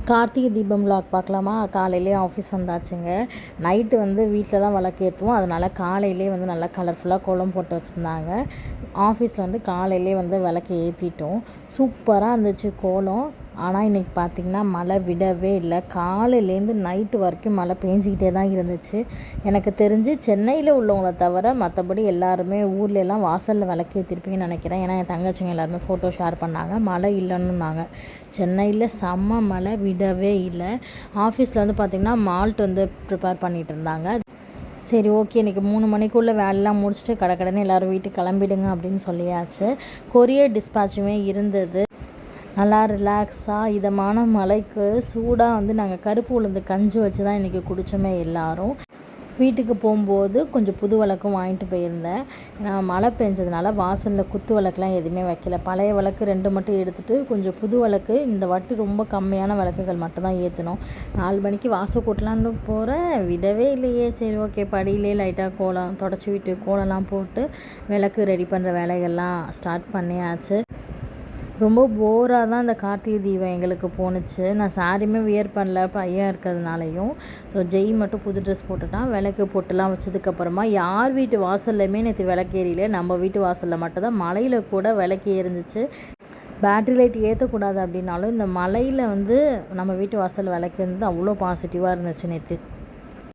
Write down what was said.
Karthigai Deepam vlog பார்க்கலாமா? காலையிலே office வந்தாச்சுங்க. நைட்டு வீட்டில் தான் விளக்கு ஏற்றுவோம். அதனால் காலையிலே நல்லா கலர்ஃபுல்லாக கோலம் போட்டு வச்சுருந்தாங்க. ஆஃபீஸில் காலையிலே விளக்கு ஏற்றிட்டோம். சூப்பராக இருந்துச்சு கோலம். ஆனால் இன்றைக்கி பார்த்திங்கன்னா மழை விடவே இல்லை. காலையிலேருந்து நைட்டு வரைக்கும் மழை பேஞ்சிக்கிட்டே தான் இருந்துச்சு. எனக்கு தெரிஞ்சு சென்னையில் உள்ளவங்கள தவிர மற்றபடி எல்லாருமே ஊர்லெலாம் வாசலில் விளக்கு ஏற்றிருப்பீங்கன்னு நினைக்கிறேன். ஏன்னா என் தங்கச்சிங்க எல்லாருமே ஃபோட்டோ ஷேர் பண்ணாங்க. மழை இல்லைன்னுனாங்க. சென்னையில் செம்ம மழை விடவே இல்லை. ஆஃபீஸில் பார்த்திங்கன்னா மால்ட் ப்ரிப்பேர் பண்ணிகிட்டு இருந்தாங்க. சரி, ஓகே, இன்றைக்கி 3 மணிக்குள்ளே வேலைலாம் முடிச்சுட்டு கடை எல்லோரும் வீட்டுக்கு கிளம்பிடுங்க அப்படின்னு சொல்லியாச்சு. கொரியர் டிஸ்பேட்சுமே இருந்தது. நல்லா ரிலாக்ஸாக இதமான மழைக்கு சூடாக நாங்கள் கருப்பு உளுந்து கஞ்சி வச்சு தான் இன்றைக்கி குடித்தோமே எல்லோரும். வீட்டுக்கு போகும்போது கொஞ்சம் புது விளக்கும் வாங்கிட்டு போயிருந்தேன். நான் மழை பெஞ்சதுனால வாசலில் குத்து விளக்குலாம் எதுவுமே வைக்கல. பழைய விளக்கு 2 மட்டும் எடுத்துகிட்டு கொஞ்சம் புது விளக்கு இந்த வாட்டி ரொம்ப கம்மியான விளக்குகள் மட்டும்தான் ஏற்றினோம். 4 மணிக்கு வாசல் கூட்டலான்னு போகிறேன், விடவே இல்லையே. சரி, ஓகே, படியிலே லைட்டாக கோலம் தொடச்சி விட்டு கோலம்லாம் போட்டு விளக்கு ரெடி பண்ணுற வேலைகள்லாம் ஸ்டார்ட் பண்ணியாச்சு. ரொம்ப போராக தான் இந்த கார்த்திகை தீபம் எங்களுக்கு போணுச்சு. நான் சாரியுமே வியர் பண்ணல, பையன் இருக்கிறதுனாலையும். ஸோ ஜெய் மட்டும் புது ட்ரெஸ் போட்டுட்டான். விளக்கு போட்டுலாம் வச்சதுக்கப்புறமா யார் வீட்டு வாசல்லையுமே நேற்று விளக்கு ஏறியில. நம்ம வீட்டு வாசலில் மட்டும்தான் மழையில் கூட விளக்கு எரிஞ்சிச்சு. பேட்ரி லைட் ஏற்றக்கூடாது அப்படின்னாலும் இந்த மழையில் நம்ம வீட்டு வாசலில் விளக்கு இருந்தது அவ்வளோ பாசிட்டிவாக இருந்துச்சு நேற்று.